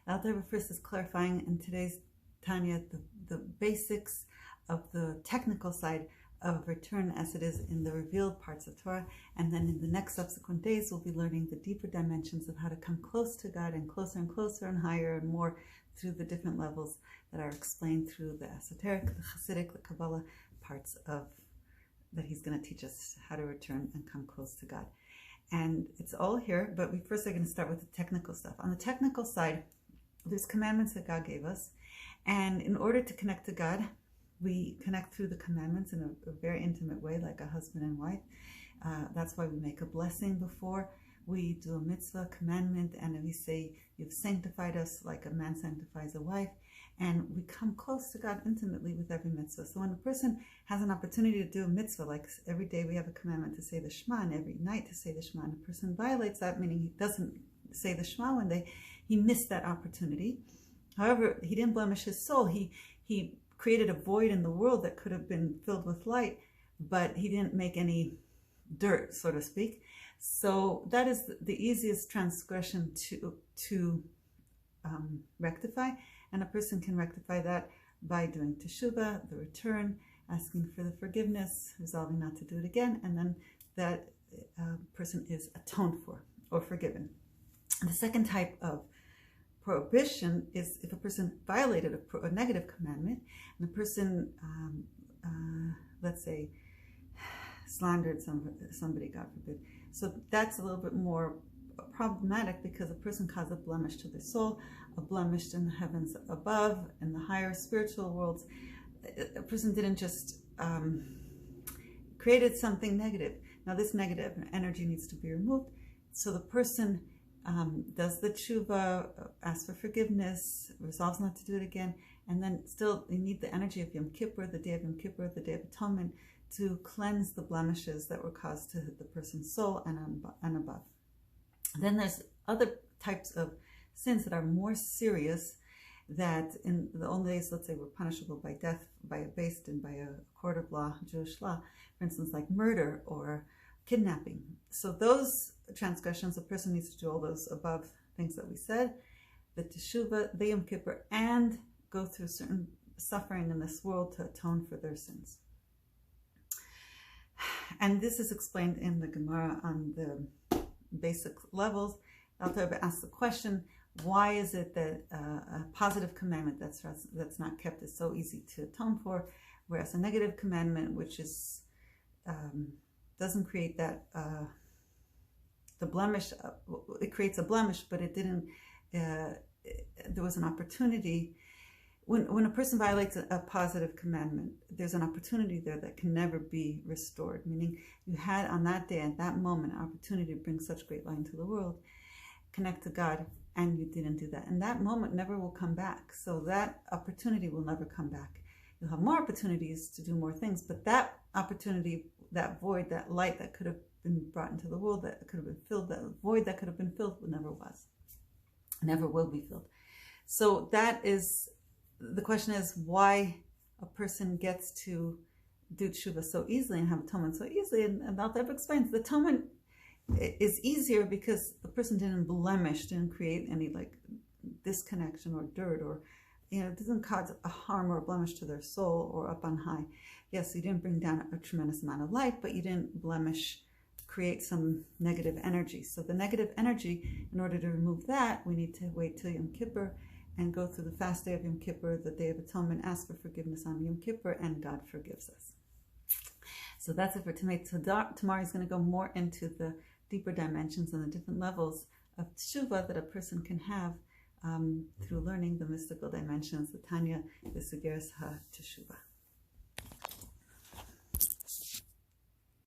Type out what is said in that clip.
Alter Rebbe first is clarifying in today's Tanya the basics of the technical side of return as it is in the revealed parts of Torah, and then in the next subsequent days we'll be learning the deeper dimensions of how to come close to God and closer and higher and more through the different levels that are explained through the esoteric, the Hasidic, the Kabbalah parts of that he's going to teach us how to return and come close to God. And it's all here, but we first are going to start with the technical stuff. On the technical side, there's commandments that God gave us, and in order to connect to God, we connect through the commandments in a very intimate way, like a husband and wife. That's why we make a blessing before we do a mitzvah commandment, and we say, you've sanctified us like a man sanctifies a wife. And we come close to God intimately with every mitzvah. So when a person has an opportunity to do a mitzvah, like every day we have a commandment to say the Shema, and every night to say the Shema, and a person violates that, meaning he doesn't say the Shema one day, he missed that opportunity. However, he didn't blemish his soul. He created a void in the world that could have been filled with light, but he didn't make any dirt, so to speak. So that is the easiest transgression to rectify, and a person can rectify that by doing teshuvah, the return, asking for the forgiveness, resolving not to do it again, and then that person is atoned for or forgiven. The second type of prohibition is if a person violated a negative commandment, and the person, let's say, slandered somebody, God forbid. So that's a little bit more problematic because a person caused a blemish to their soul, a blemish in the heavens above, in the higher spiritual worlds. A person didn't just created something negative. Now this negative energy needs to be removed. So the person does the tshuva, asks for forgiveness, resolves not to do it again, and then still you need the energy of Yom Kippur, the day of Yom Kippur, the day of Atonement, to cleanse the blemishes that were caused to the person's soul and above. Then there's other types of sins that are more serious, that in the old days, let's say, were punishable by death, by a Bais Chana, by a court of law, Jewish law, for instance, like murder or kidnapping. So those transgressions, a person needs to do all those above things that we said, the teshuvah, the Yom Kippur, and go through certain suffering in this world to atone for their sins. And this is explained in the Gemara on the basic levels. Alter Rebbe asks the question, why is it that a positive commandment that's not kept is so easy to atone for, whereas a negative commandment, which is doesn't create that the blemish, it creates a blemish, but it didn't. There was an opportunity. When a person violates a positive commandment, there's an opportunity there that can never be restored. Meaning, you had on that day, at that moment, an opportunity to bring such great light into the world, connect to God, and you didn't do that. And that moment never will come back. So that opportunity will never come back. You'll have more opportunities to do more things, but that opportunity, that void, that light that could have been brought into the world, that could have been filled, that void that could have been filled, never was, never will be filled. So that is, the question is why a person gets to do tshuva so easily and have atonement so easily, and Alter Rebbe explains the atonement is easier because the person didn't blemish, didn't create any like disconnection or dirt, or it doesn't cause a harm or a blemish to their soul or up on high. Yes, you didn't bring down a tremendous amount of light, but you didn't blemish, create some negative energy. So the negative energy, in order to remove that, we need to wait till Yom Kippur and go through the fast day of Yom Kippur, the day of atonement, ask for forgiveness on Yom Kippur, and God forgives us. So that's it for tonight. So tomorrow is going to go more into the deeper dimensions and the different levels of teshuvah that a person can have through learning the mystical dimensions, the Tanya, the Sugeres HaTeshuvah.